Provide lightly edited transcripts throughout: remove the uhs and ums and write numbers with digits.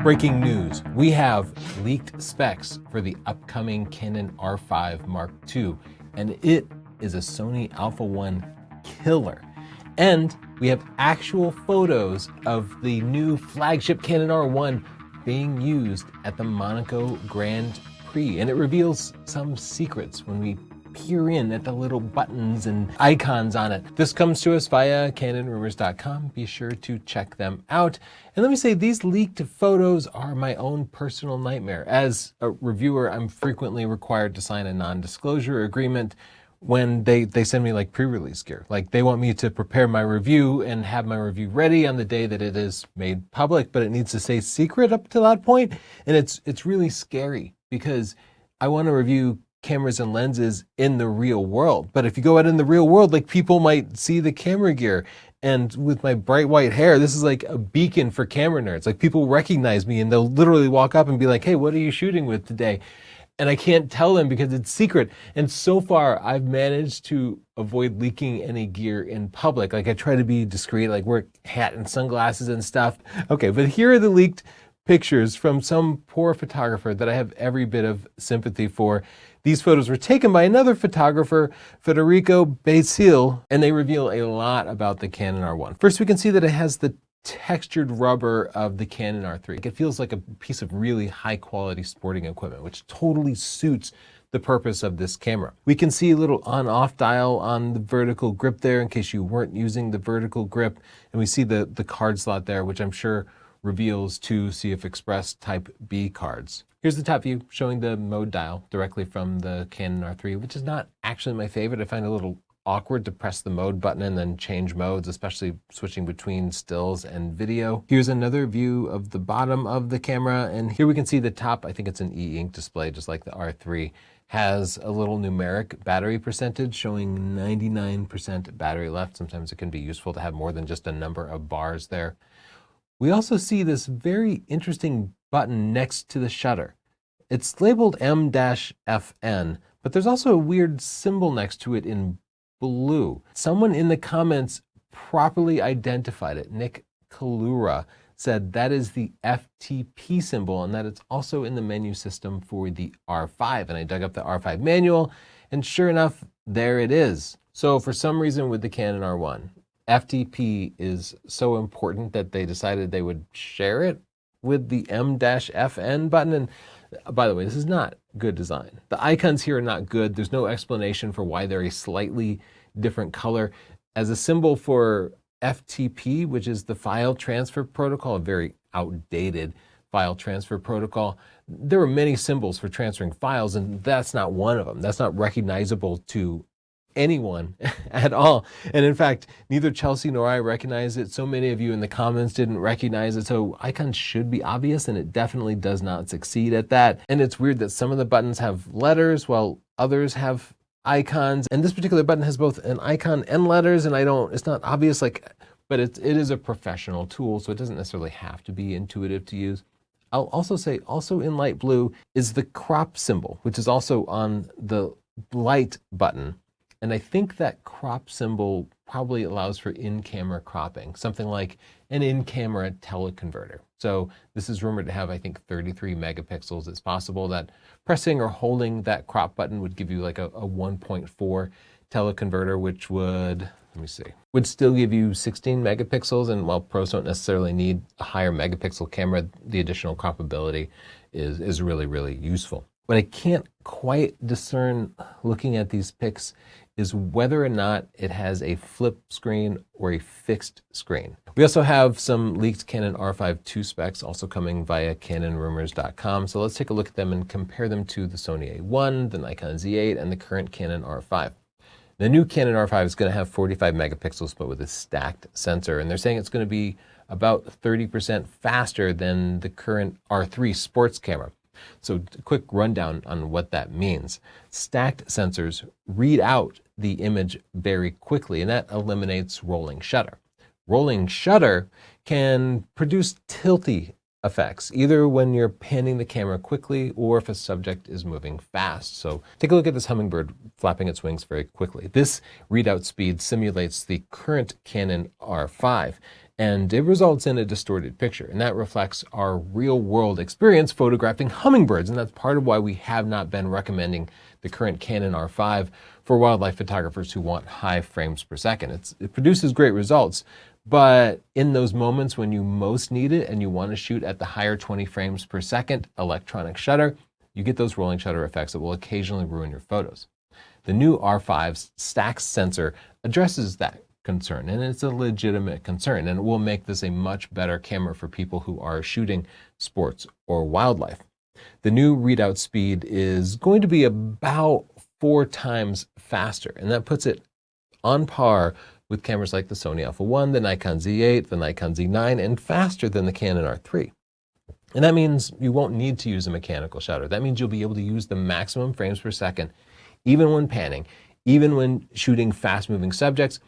Breaking news, we have leaked specs for the upcoming Canon R5 Mark II, and it is a Sony Alpha 1 killer. And we have actual photos of the new flagship Canon R1 being used at the Monaco Gran Prix, and it reveals some secrets when we peer in at the little buttons and icons on it. This comes to us via canonrumors.com. Be sure to check them out. And let me say, these leaked photos are my own personal nightmare. As a reviewer, I'm frequently required to sign a non-disclosure agreement when they send me like pre-release gear. Like they want me to prepare my review and have my review ready on the day that it is made public, but it needs to stay secret up to that point. And it's really scary because I want to review cameras and lenses in the real world. But if you go out in the real world, like people might see the camera gear. And with my bright white hair, this is like a beacon for camera nerds. Like people recognize me and they'll literally walk up and be like, hey, what are you shooting with today? And I can't tell them because it's secret. And so far, I've managed to avoid leaking any gear in public. Like I try to be discreet, like wear a hat and sunglasses and stuff. Okay, but here are the leaked pictures from some poor photographer that I have every bit of sympathy for. These photos were taken by another photographer, Federico Basile, and they reveal a lot about the Canon R1. First, we can see that it has the textured rubber of the Canon R3. It feels like a piece of really high quality sporting equipment, which totally suits the purpose of this camera. We can see a little on-off dial on the vertical grip there in case you weren't using the vertical grip. And we see the card slot there, which I'm sure reveals two CF Express Type B cards. Here's the top view showing the mode dial directly from the Canon R3, which is not actually my favorite. I find it a little awkward to press the mode button and then change modes, especially switching between stills and video. Here's another view of the bottom of the camera, and here we can see the top. I think it's an e-ink display, just like the R3. Has a little numeric battery percentage showing 99% battery left. Sometimes it can be useful to have more than just a number of bars there. We also see this very interesting button next to the shutter. It's labeled M-FN, but there's also a weird symbol next to it in blue. Someone in the comments properly identified it. Nick Kalura said that is the FTP symbol and that it's also in the menu system for the R5. And I dug up the R5 manual, and sure enough, there it is. So for some reason with the Canon R1, FTP is so important that they decided they would share it with the M-FN button. And by the way, this is not good design. The icons here are not good. There's no explanation for why they're a slightly different color. As a symbol for FTP, which is the file transfer protocol, a very outdated file transfer protocol, there are many symbols for transferring files, and that's not one of them. That's not recognizable to anyone at all. And in fact, neither Chelsea nor I recognize it. So many of you in the comments didn't recognize it. So icons should be obvious, and it definitely does not succeed at that. And it's weird that some of the buttons have letters while others have icons. And this particular button has both an icon and letters, and it's not obvious, but it is a professional tool, so it doesn't necessarily have to be intuitive to use. I'll also say, also in light blue is the crop symbol, which is also on the light button. And I think that crop symbol probably allows for in-camera cropping, something like an in-camera teleconverter. So this is rumored to have, I think, 33 megapixels. It's possible that pressing or holding that crop button would give you like a 1.4 teleconverter, which would still give you 16 megapixels. And while pros don't necessarily need a higher megapixel camera, the additional croppability is really, really useful. What I can't quite discern looking at these pics is whether or not it has a flip screen or a fixed screen. We also have some leaked Canon R5 II specs also coming via canonrumors.com. So let's take a look at them and compare them to the Sony A1, the Nikon Z8, and the current Canon R5. The new Canon R5 is going to have 45 megapixels, but with a stacked sensor. And they're saying it's going to be about 30% faster than the current R3 sports camera. So a quick rundown on what that means. Stacked sensors read out the image very quickly, and that eliminates rolling shutter. Rolling shutter can produce tilty effects, either when you're panning the camera quickly or if a subject is moving fast. So take a look at this hummingbird flapping its wings very quickly. This readout speed simulates the current Canon R5. and it results in a distorted picture. And that reflects our real world experience photographing hummingbirds. And that's part of why we have not been recommending the current Canon R5 for wildlife photographers who want high frames per second. It produces great results, but in those moments when you most need it and you want to shoot at the higher 20 frames per second electronic shutter, you get those rolling shutter effects that will occasionally ruin your photos. The new R5's Stax sensor addresses that concern, and it's a legitimate concern, and it will make this a much better camera for people who are shooting sports or wildlife. The new readout speed is going to be about 4 times faster, and that puts it on par with cameras like the Sony Alpha-1, the Nikon Z8, the Nikon Z9, and faster than the Canon R3. And that means you won't need to use a mechanical shutter. That means you'll be able to use the maximum frames per second, even when panning, even when shooting fast-moving subjects,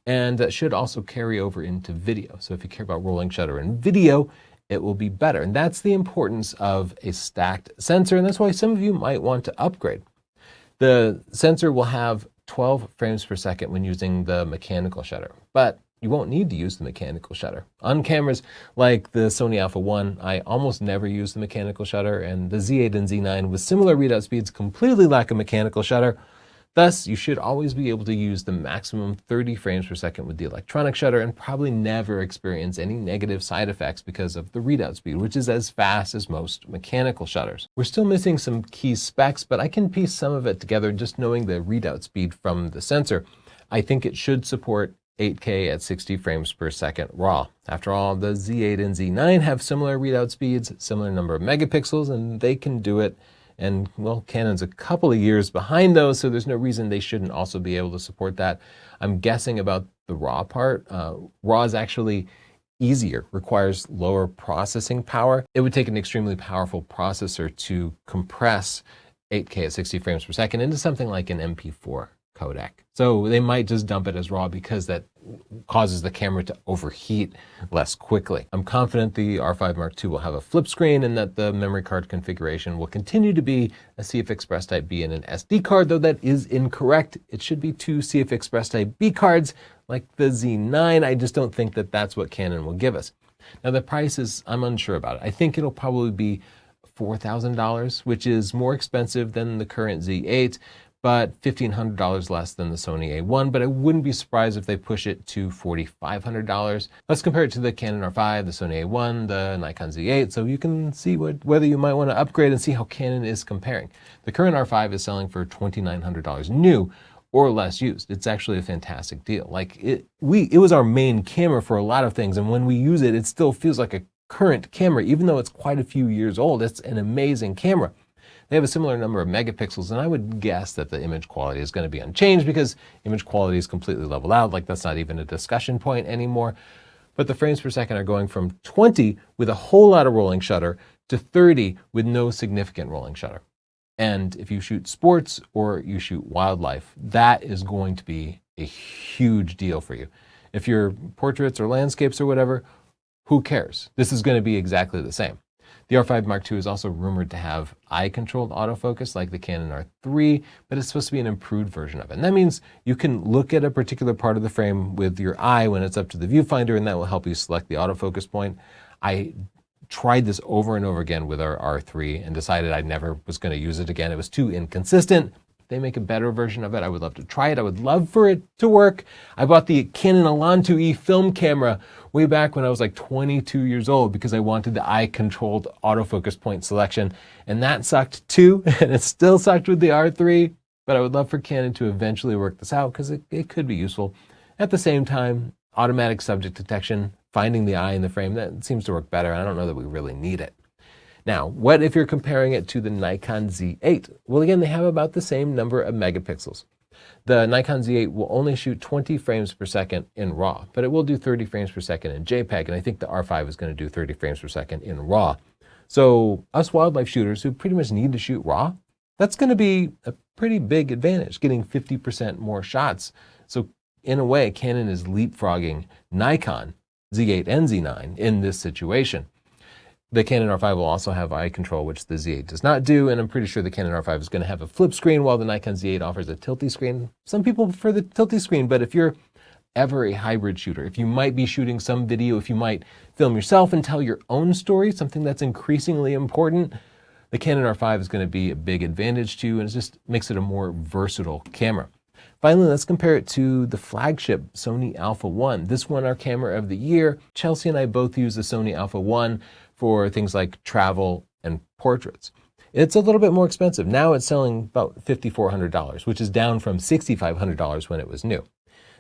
and that should also carry over into video. So if you care about rolling shutter in video, it will be better. And that's the importance of a stacked sensor, and that's why some of you might want to upgrade. The sensor will have 12 frames per second when using the mechanical shutter, but you won't need to use the mechanical shutter. On cameras like the Sony Alpha-1, I almost never use the mechanical shutter, and the Z8 and Z9 with similar readout speeds completely lack a mechanical shutter. Thus, you should always be able to use the maximum 30 frames per second with the electronic shutter and probably never experience any negative side effects because of the readout speed, which is as fast as most mechanical shutters. We're still missing some key specs, but I can piece some of it together just knowing the readout speed from the sensor. I think it should support 8K at 60 frames per second RAW. After all, the Z8 and Z9 have similar readout speeds, similar number of megapixels, and they can do it. And, well, Canon's a couple of years behind those, so there's no reason they shouldn't also be able to support that. I'm guessing about the RAW part. RAW is actually easier, requires lower processing power. It would take an extremely powerful processor to compress 8K at 60 frames per second into something like an MP4 codec. So they might just dump it as RAW because that causes the camera to overheat less quickly. I'm confident the R5 Mark II will have a flip screen and that the memory card configuration will continue to be a CF Express Type B and an SD card, though that is incorrect. It should be 2 CF Express Type B cards like the Z9. I just don't think that that's what Canon will give us. Now the prices, I'm unsure about it. I think it'll probably be $4,000, which is more expensive than the current Z8, but $1,500 less than the Sony A1, but I wouldn't be surprised if they push it to $4,500. Let's compare it to the Canon R5, the Sony A1, the Nikon Z8, so you can see whether you might want to upgrade and see how Canon is comparing. The current R5 is selling for $2,900 new or less used. It's actually a fantastic deal. Like it was our main camera for a lot of things, and when we use it, it still feels like a current camera, even though it's quite a few years old. It's an amazing camera. They have a similar number of megapixels, and I would guess that the image quality is going to be unchanged because image quality is completely leveled out. Like that's not even a discussion point anymore. But the frames per second are going from 20 with a whole lot of rolling shutter to 30 with no significant rolling shutter. And if you shoot sports or you shoot wildlife, that is going to be a huge deal for you. If you're portraits or landscapes or whatever, who cares? This is going to be exactly the same. The R5 Mark II is also rumored to have eye-controlled autofocus like the Canon R3, but it's supposed to be an improved version of it. And that means you can look at a particular part of the frame with your eye when it's up to the viewfinder, and that will help you select the autofocus point. I tried this over and over again with our R3 and decided I never was going to use it again. It was too inconsistent. They make a better version of it. I would love to try it. I would love for it to work. I bought the Canon R1 film camera way back when I was like 22 years old because I wanted the eye-controlled autofocus point selection, and that sucked too, and it still sucked with the R3, but I would love for Canon to eventually work this out because it could be useful. At the same time, automatic subject detection, finding the eye in the frame, that seems to work better. I don't know that we really need it. Now, what if you're comparing it to the Nikon Z8? Well, again, they have about the same number of megapixels. The Nikon Z8 will only shoot 20 frames per second in RAW, but it will do 30 frames per second in JPEG, and I think the R5 is going to do 30 frames per second in RAW. So us wildlife shooters who pretty much need to shoot RAW, that's going to be a pretty big advantage, getting 50% more shots. So in a way, Canon is leapfrogging Nikon Z8 and Z9 in this situation. The Canon R5 will also have eye control, which the Z8 does not do, and I'm pretty sure the Canon R5 is going to have a flip screen while the Nikon Z8 offers a tilty screen. Some people prefer the tilty screen, but if you're ever a hybrid shooter, if you might be shooting some video, if you might film yourself and tell your own story, something that's increasingly important, the Canon R5 is going to be a big advantage to you, and it just makes it a more versatile camera. Finally, let's compare it to the flagship Sony Alpha 1. This won our camera of the year. Chelsea and I both use the Sony Alpha 1 for things like travel and portraits. It's a little bit more expensive. Now it's selling about $5,400, which is down from $6,500 when it was new.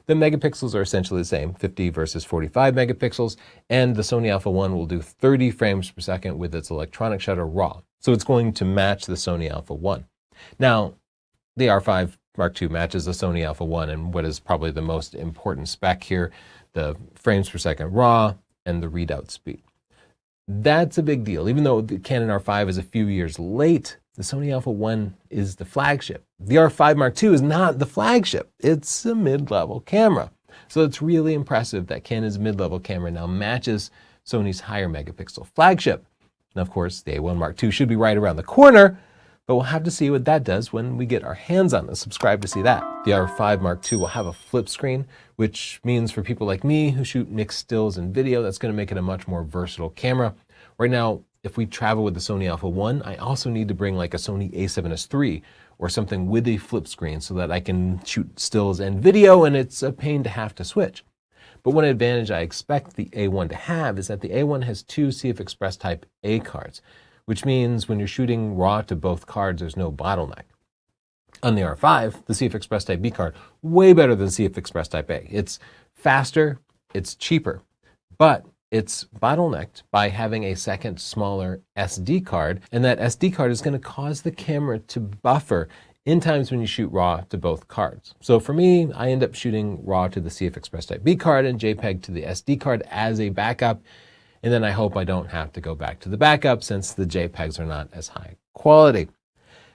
The megapixels are essentially the same, 50 versus 45 megapixels, and the Sony Alpha 1 will do 30 frames per second with its electronic shutter RAW. So it's going to match the Sony Alpha 1. Now, the R5 Mark II matches the Sony Alpha 1 and what is probably the most important spec here, the frames per second RAW and the readout speed. That's a big deal. Even though the Canon R5 is a few years late, the Sony Alpha 1 is the flagship. The R5 Mark II is not the flagship. It's a mid-level camera. So it's really impressive that Canon's mid-level camera now matches Sony's higher megapixel flagship. And of course, the A1 Mark II should be right around the corner, but we'll have to see what that does when we get our hands on it. Subscribe to see that. The R5 Mark II will have a flip screen, which means for people like me who shoot mixed stills and video, that's going to make it a much more versatile camera. Right now, if we travel with the Sony Alpha 1, I also need to bring like a Sony a7S III or something with a flip screen so that I can shoot stills and video, and it's a pain to have to switch. But one advantage I expect the A1 to have is that the A1 has two CF Express Type A cards, which means when you're shooting RAW to both cards, there's no bottleneck. On the R5, the CF Express Type B card, way better than CF Express Type A. It's faster, it's cheaper, but it's bottlenecked by having a second smaller SD card, and that SD card is going to cause the camera to buffer in times when you shoot RAW to both cards. So for me, I end up shooting RAW to the CF Express Type B card and JPEG to the SD card as a backup, and then I hope I don't have to go back to the backup since the JPEGs are not as high quality.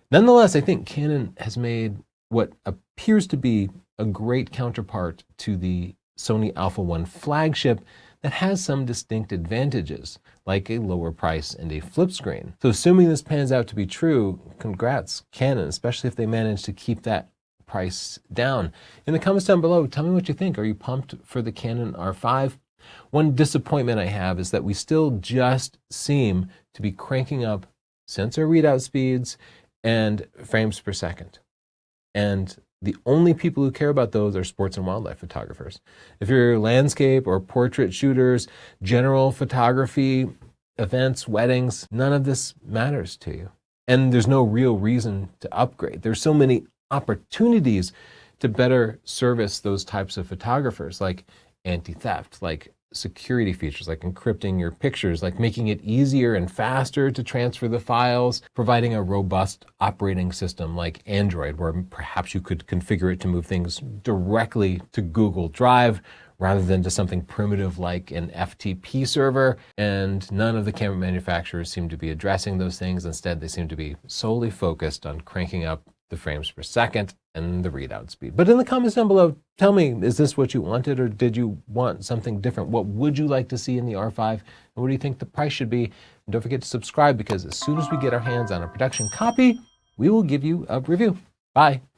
Nonetheless, I think Canon has made what appears to be a great counterpart to the Sony Alpha 1 flagship that has some distinct advantages, like a lower price and a flip screen. So assuming this pans out to be true, congrats, Canon, especially if they manage to keep that price down. In the comments down below, tell me what you think. Are you pumped for the Canon R5? One disappointment I have is that we still just seem to be cranking up sensor readout speeds and frames per second. And the only people who care about those are sports and wildlife photographers. If you're landscape or portrait shooters, general photography, events, weddings, none of this matters to you. And there's no real reason to upgrade. There's so many opportunities to better service those types of photographers, like anti-theft, like security features, like encrypting your pictures, like making it easier and faster to transfer the files, providing a robust operating system like Android, where perhaps you could configure it to move things directly to Google Drive rather than to something primitive like an FTP server. And none of the camera manufacturers seem to be addressing those things. Instead, they seem to be solely focused on cranking up the frames per second and the readout speed. But in the comments down below, tell me, is this what you wanted, or did you want something different? What would you like to see in the R5? And what do you think the price should be? And don't forget to subscribe, because as soon as we get our hands on a production copy, we will give you a review. Bye.